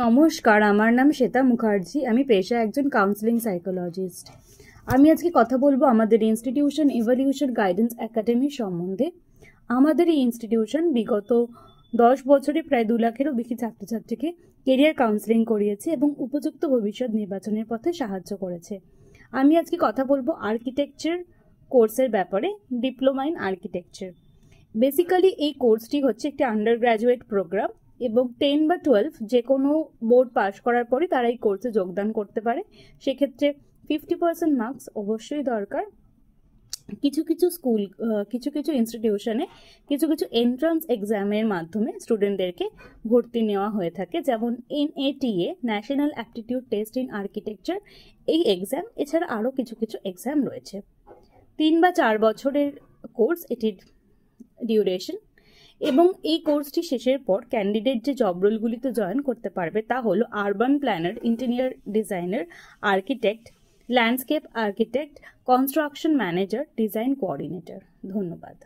নমস্কার, আমার নাম শ্বেতা মুখার্জি। আমি পেশায় একজন কাউন্সেলিং সাইকোলজিস্ট। আমি আজকে কথা বলবো আমাদের ইনস্টিটিউশন ইভলিউশন গাইডেন্স একাডেমি সম্বন্ধে। আমাদের এই ইনস্টিটিউশন বিগত 10 বছরে প্রায় 2 লাখেরও বেশি ছাত্রছাত্রীকে কেরিয়ার কাউন্সেলিং করিয়েছে এবং উপযুক্ত ভবিষ্যৎ নির্বাচনের পথে সাহায্য করেছে। আমি আজকে কথা বলবো আর্কিটেকচার কোর্সের ব্যাপারে, ডিপ্লোমা ইন আর্কিটেকচার। বেসিক্যালি এই কোর্সটি হচ্ছে একটি আন্ডার গ্র্যাজুয়েট প্রোগ্রাম এবং 10 বা 12 যে কোনো বোর্ড পাস করার পরে তারা এই কোর্সে যোগদান করতে পারে। সেক্ষেত্রে 50% মার্কস অবশ্যই দরকার। কিছু কিছু ইনস্টিটিউশনে কিছু এন্ট্রান্স এক্সামের মাধ্যমে স্টুডেন্টদেরকে ভর্তি নেওয়া হয়ে থাকে, যেমন NATA national aptitude test in architecture, এই এক্সাম। এছাড়া আরও কিছু এক্সাম রয়েছে। 3 বা 4 বছরের কোর্স এটির ডিউরেশন, এবং এই কোর্সটি শেষের পর ক্যান্ডিডেট যে জব রোলগুলিতে জয়েন করতে পারবে তা হলো urban planner, interior designer, architect, landscape architect, construction manager, design coordinator. ধন্যবাদ।